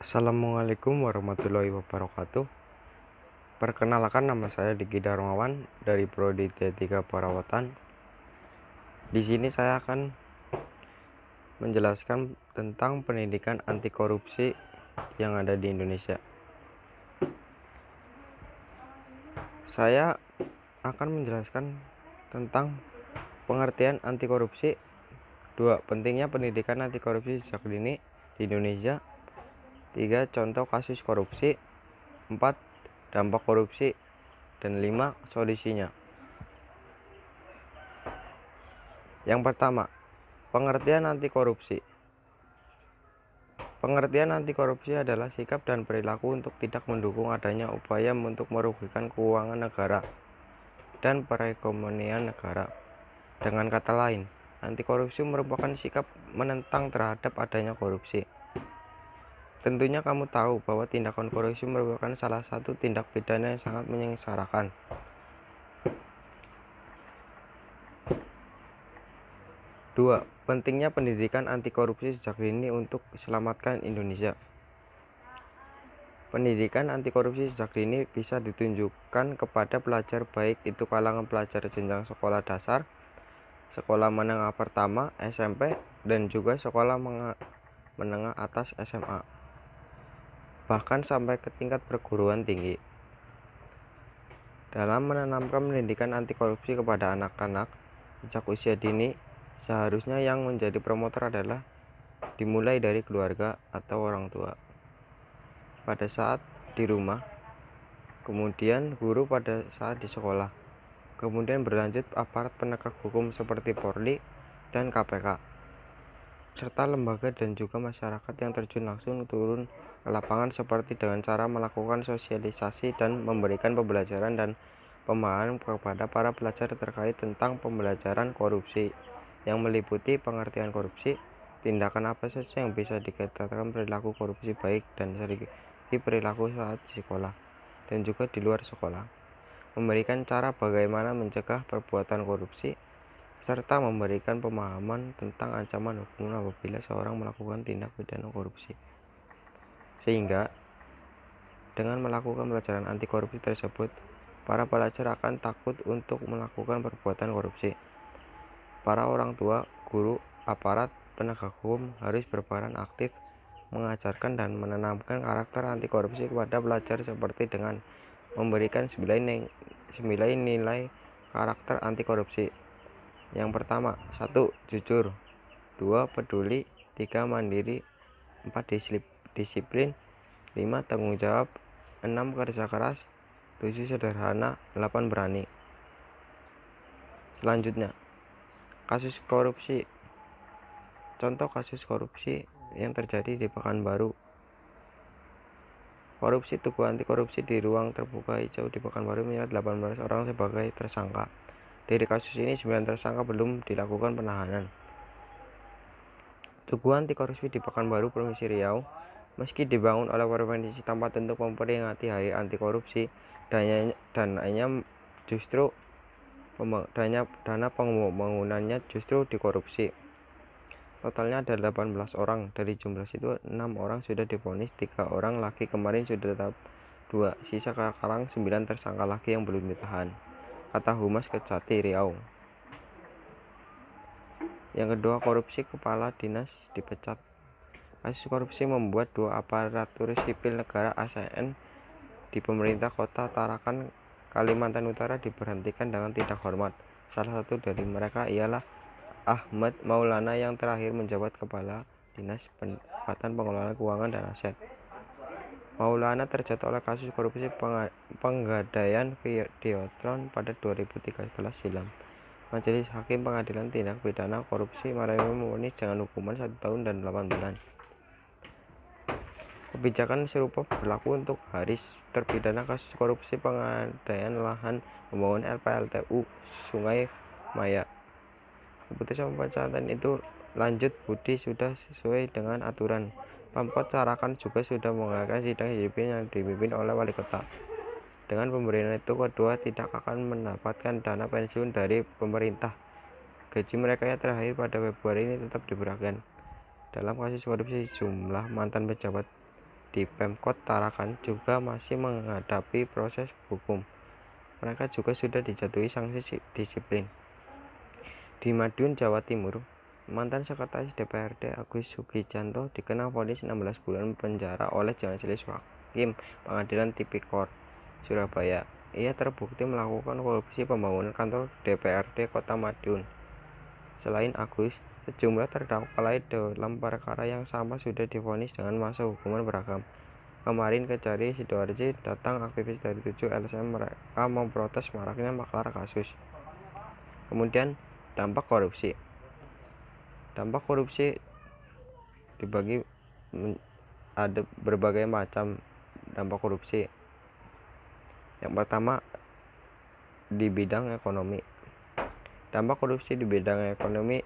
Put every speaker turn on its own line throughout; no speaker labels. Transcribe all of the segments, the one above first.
Assalamualaikum warahmatullahi wabarakatuh. Perkenalkan, nama saya Diki Darmawan dari Prodi D3 Perawatan. Di sini saya akan menjelaskan tentang pendidikan anti korupsi yang ada di Indonesia. Saya akan menjelaskan tentang pengertian anti korupsi. 2. Pentingnya pendidikan anti korupsi sejak dini di Indonesia. 3. Contoh kasus korupsi. 4. Dampak korupsi. Dan 5. Solusinya. Yang pertama, pengertian anti korupsi. Pengertian anti korupsi adalah sikap dan perilaku untuk tidak mendukung adanya upaya untuk merugikan keuangan negara dan perekonomian negara. Dengan kata lain, anti korupsi merupakan sikap menentang terhadap adanya korupsi. Tentunya kamu tahu bahwa tindakan korupsi merupakan salah satu tindak pidana yang sangat menyengsarakan. 2. Pentingnya pendidikan anti korupsi sejak dini untuk selamatkan Indonesia. Pendidikan anti korupsi sejak dini bisa ditunjukkan kepada pelajar, baik itu kalangan pelajar jenjang sekolah dasar, sekolah menengah pertama SMP, dan juga sekolah menengah atas SMA, bahkan sampai ke tingkat perguruan tinggi. Dalam menanamkan pendidikan anti korupsi kepada anak-anak sejak usia dini, seharusnya yang menjadi promotor adalah dimulai dari keluarga atau orang tua pada saat di rumah, kemudian guru pada saat di sekolah, kemudian berlanjut aparat penegak hukum seperti Polri dan KPK, serta lembaga dan juga masyarakat yang terjun langsung turun ke lapangan seperti dengan cara melakukan sosialisasi dan memberikan pembelajaran dan pemahaman kepada para pelajar terkait tentang pembelajaran korupsi yang meliputi pengertian korupsi, tindakan apa saja yang bisa dikatakan perilaku korupsi baik dan segi perilaku saat di sekolah dan juga di luar sekolah, memberikan cara bagaimana mencegah perbuatan korupsi, serta memberikan pemahaman tentang ancaman hukum apabila seorang melakukan tindak pidana korupsi. Sehingga dengan melakukan pelajaran anti korupsi tersebut, para pelajar akan takut untuk melakukan perbuatan korupsi. Para orang tua, guru, aparat penegak hukum harus berperan aktif mengajarkan dan menanamkan karakter anti korupsi kepada pelajar seperti dengan memberikan 9 nilai karakter anti korupsi. Yang pertama, 1. Jujur. 2. Peduli. 3. Mandiri. 4. Disiplin. 5. Tanggung jawab. 6. Kerja keras. 7. Sederhana. 8. Berani. Selanjutnya, kasus korupsi. Contoh kasus korupsi yang terjadi di Pekanbaru. Korupsi Tugu anti korupsi di ruang terbuka hijau di Pekanbaru menyeret 18 orang sebagai tersangka. Dari kasus ini 9 tersangka belum dilakukan penahanan. Tugu anti korupsi di Pekanbaru, Provinsi Riau, meski dibangun oleh provinsi tempat untuk memperingati hari anti korupsi, dana pembangunannya justru dikorupsi. Totalnya ada 18 orang. Dari jumlah itu 6 orang sudah divonis, 3 orang lagi kemarin sudah tetap 2. Sisa sekarang 9 tersangka lagi yang belum ditahan, kata Humas Kejati Riau. Yang kedua, korupsi kepala dinas dipecat. Kasus korupsi membuat 2 aparatur sipil negara ASN di pemerintah kota Tarakan, Kalimantan Utara diberhentikan dengan tidak hormat. Salah satu dari mereka ialah Ahmad Maulana yang terakhir menjabat Kepala Dinas Pendapatan, Pengelolaan Keuangan dan Aset. Maulana terjatuh oleh kasus korupsi penggadaian Videotron pada 2013 silam. Majelis Hakim Pengadilan Tindak Pidana Korupsi Mariam memvonis dengan hukuman 1 tahun dan 8 bulan. Kebijakan serupa berlaku untuk Haris, terpidana kasus korupsi pengadaian lahan pembangunan LPLTU Sungai Maya. Keputusan pemecatan itu lanjut budi sudah sesuai dengan aturan. Pemkot Tarakan juga sudah mengadakan sidang yang dipimpin oleh wali kota. Dengan pemberian itu, kedua tidak akan mendapatkan dana pensiun dari pemerintah. Gaji mereka yang terakhir pada Februari ini tetap diberikan. Dalam kasus korupsi, jumlah mantan pejabat di Pemkot Tarakan juga masih menghadapi proses hukum. Mereka juga sudah dijatuhi sanksi disiplin. Di Madiun, Jawa Timur, mantan sekretaris DPRD Agus Sugijanto dikenal vonis 16 bulan penjara oleh Majelis Hakim Pengadilan Tipikor Surabaya. Ia terbukti melakukan korupsi pembangunan kantor DPRD Kota Madiun. Selain Agus, sejumlah terdakwa lain dalam perkara yang sama sudah divonis dengan masa hukuman beragam. Kemarin Kejari Sidoarjo datang aktivis dari 7 LSM, mereka memprotes maraknya maklar kasus. Kemudian dampak korupsi. Dampak korupsi dibagi ada berbagai macam dampak korupsi. Yang pertama di bidang ekonomi. Dampak korupsi di bidang ekonomi: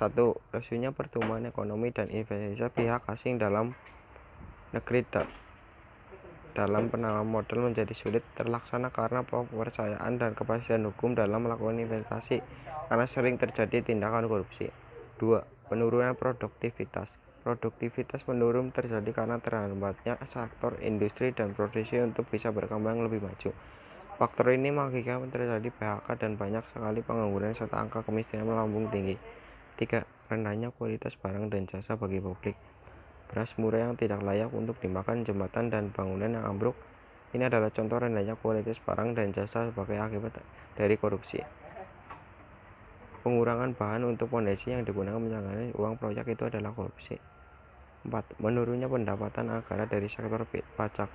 1. Lesunya pertumbuhan ekonomi dan investasi pihak asing dalam negeri dalam penanaman modal menjadi sulit terlaksana karena kepercayaan dan kepastian hukum dalam melakukan investasi karena sering terjadi tindakan korupsi. 2. Penurunan produktivitas. Produktivitas menurun terjadi karena terhambatnya sektor industri dan produksi untuk bisa berkembang lebih maju. Faktor ini mengakibatkan terjadi PHK dan banyak sekali pengangguran serta angka kemiskinan melambung tinggi. 3. Rendahnya kualitas barang dan jasa bagi publik. Beras murah yang tidak layak untuk dimakan, jembatan dan bangunan yang ambruk. Ini adalah contoh rendahnya kualitas barang dan jasa sebagai akibat dari korupsi. Pengurangan bahan untuk fondasi yang digunakan menangani uang proyek itu adalah korupsi. 4. Menurunnya pendapatan negara dari sektor pajak.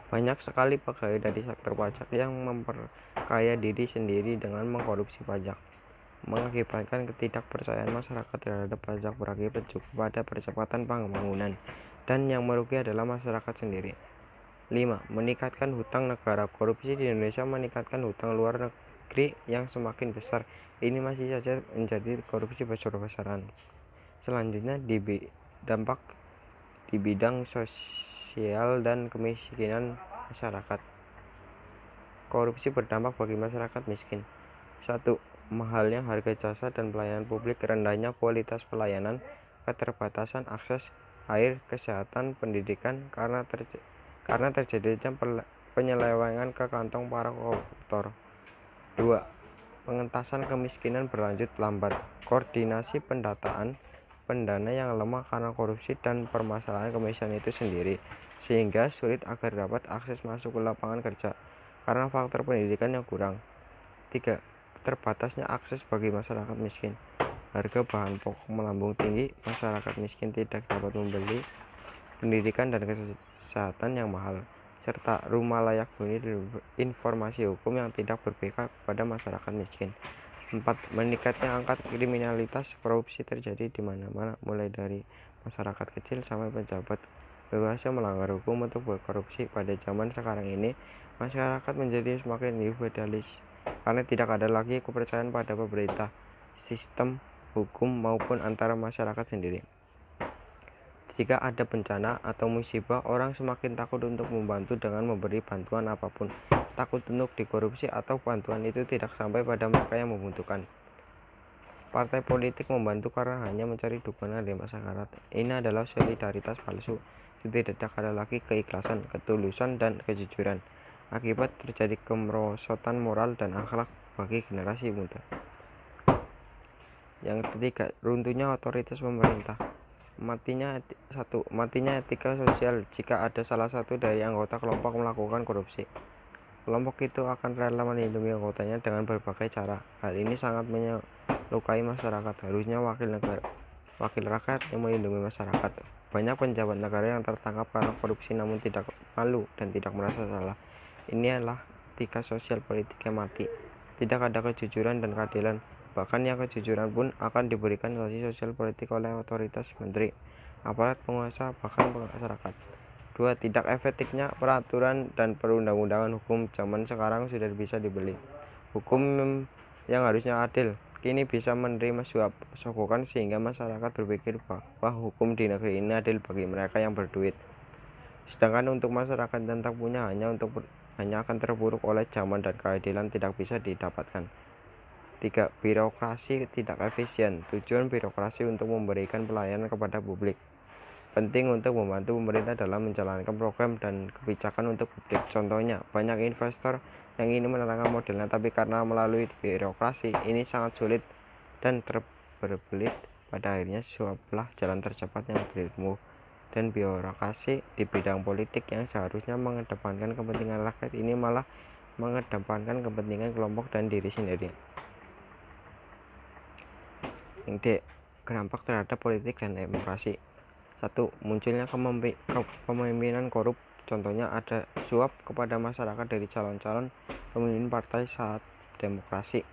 Banyak sekali pegawai dari sektor pajak yang memperkaya diri sendiri dengan mengkorupsi pajak, mengakibatkan ketidakpercayaan masyarakat terhadap pajak, berakibat juga pada percepatan pembangunan, dan yang merugi adalah masyarakat sendiri. 5. Meningkatkan hutang negara. Korupsi di Indonesia meningkatkan hutang luar negeri yang semakin besar. Ini masih saja menjadi korupsi besar-besaran. Selanjutnya dampak di bidang sosial dan kemiskinan masyarakat. Korupsi berdampak bagi masyarakat miskin. 1. Mahalnya harga jasa dan pelayanan publik, rendahnya kualitas pelayanan, keterbatasan akses air, kesehatan, pendidikan karena terjadinya penyelewengan ke kantong para koruptor. 2. Pengentasan kemiskinan berlanjut lambat. Koordinasi pendataan pendana yang lemah karena korupsi dan permasalahan kemiskinan itu sendiri, sehingga sulit agar dapat akses masuk ke lapangan kerja karena faktor pendidikan yang kurang. 3. Terbatasnya akses bagi masyarakat miskin. Harga bahan pokok melambung tinggi, masyarakat miskin tidak dapat membeli pendidikan dan kesehatan yang mahal, serta rumah layak huni dan informasi hukum yang tidak berpihak kepada masyarakat miskin. 4. Meningkatnya angka kriminalitas. Korupsi terjadi di mana-mana, mulai dari masyarakat kecil sampai pejabat berhasil melanggar hukum untuk berkorupsi. Pada zaman sekarang ini, masyarakat menjadi semakin individualis karena tidak ada lagi kepercayaan pada pemerintah, sistem hukum maupun antara masyarakat sendiri. Jika ada bencana atau musibah, orang semakin takut untuk membantu dengan memberi bantuan apapun, takut untuk dikorupsi atau bantuan itu tidak sampai pada mereka yang membutuhkan. Partai politik membantu karena hanya mencari dukungan dari masyarakat. Ini adalah solidaritas palsu. Tidak ada lagi keikhlasan, ketulusan, dan kejujuran. Akibat terjadi kemerosotan moral dan akhlak bagi generasi muda. Yang ketiga, runtuhnya otoritas pemerintah. Matinya etika sosial. Jika ada salah satu dari anggota kelompok melakukan korupsi, kelompok itu akan rela melindungi anggotanya dengan berbagai cara. Hal ini sangat melukai masyarakat. Harusnya wakil rakyat yang melindungi masyarakat. Banyak pejabat negara yang tertangkap karena korupsi namun tidak malu dan tidak merasa salah. Ini adalah etika sosial politik yang mati. Tidak ada kejujuran dan keadilan. Bahkan yang kejujuran pun akan diberikan sanksi sosial politik oleh otoritas menteri, aparat penguasa, bahkan masyarakat. 2. Tidak efektifnya peraturan dan perundang-undangan. Hukum zaman sekarang sudah bisa dibeli. Hukum yang harusnya adil kini bisa menerima suap sogokan sehingga masyarakat berpikir bahwa hukum di negeri ini adil bagi mereka yang berduit. Sedangkan untuk masyarakat yang tak punya hanya akan terpuruk oleh zaman dan keadilan tidak bisa didapatkan. 3. Birokrasi tidak efisien. Tujuan birokrasi untuk memberikan pelayanan kepada publik. penting untuk membantu pemerintah dalam menjalankan program dan kebijakan untuk publik. Contohnya, banyak investor yang ingin menerangkan modelnya, tapi karena melalui birokrasi ini sangat sulit dan berbelit. Pada akhirnya suaplah jalan tercepat yang berilmu dan birokrasi di bidang politik yang seharusnya mengedepankan kepentingan rakyat ini malah mengedepankan kepentingan kelompok dan diri sendiri. Yang D. Dampak terhadap politik dan demokrasi. 1. Munculnya kepemimpinan korup. Contohnya ada suap kepada masyarakat dari calon-calon pemimpin partai saat demokrasi.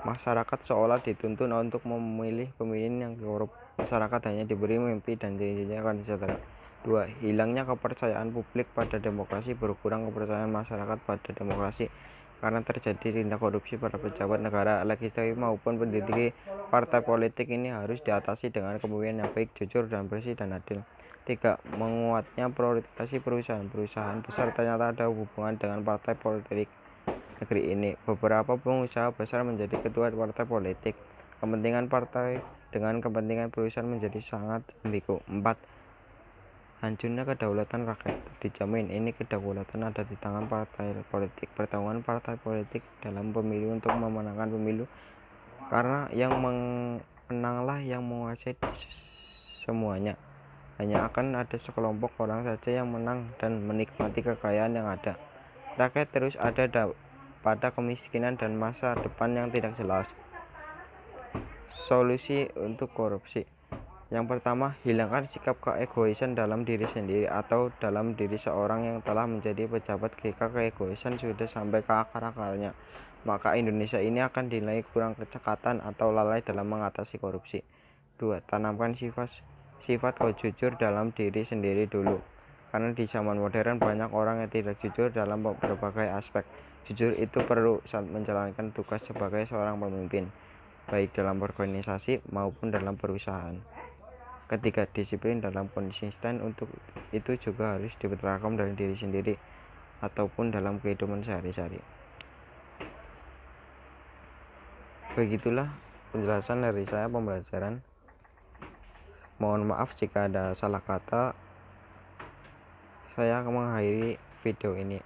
Masyarakat seolah dituntun untuk memilih pemimpin yang korup. Masyarakat hanya diberi mimpi dan janjinya akan sejahtera. 2. Hilangnya kepercayaan publik pada demokrasi. Berkurang kepercayaan masyarakat pada demokrasi karena terjadi tindak korupsi pada pejabat negara, legislatif maupun pendidik. Partai politik ini harus diatasi dengan kepemimpinan yang baik, jujur, dan bersih dan adil. 3. Menguatnya politisasi perusahaan besar ternyata ada hubungan dengan partai politik negeri ini. Beberapa pengusaha besar menjadi ketua partai politik. Kepentingan partai dengan kepentingan perusahaan menjadi sangat ambigu. 4. Hancurnya kedaulatan rakyat dijamin. Ini kedaulatan ada di tangan partai politik. Pertarungan partai politik dalam pemilu untuk memenangkan pemilu, karena yang menanglah yang menguasai semuanya. Hanya akan ada sekelompok orang saja yang menang dan menikmati kekayaan yang ada. Rakyat terus ada pada kemiskinan dan masa depan yang tidak jelas. Solusi untuk korupsi. Yang pertama, hilangkan sikap keegoisan dalam diri sendiri atau dalam diri seorang yang telah menjadi pejabat. Jika keegoisan sudah sampai ke akar-akarnya, maka Indonesia ini akan dinilai kurang kecekatan atau lalai dalam mengatasi korupsi. 2. Tanamkan sifat jujur dalam diri sendiri dulu. Karena di zaman modern banyak orang yang tidak jujur dalam berbagai aspek. Jujur itu perlu saat menjalankan tugas sebagai seorang pemimpin, baik dalam organisasi maupun dalam perusahaan. Ketiga, disiplin dalam konsisten. Untuk itu juga harus diterapkan dari diri sendiri ataupun dalam kehidupan sehari-hari. Begitulah penjelasan dari saya pembelajaran. Mohon maaf jika ada salah kata. Saya mengakhiri video ini.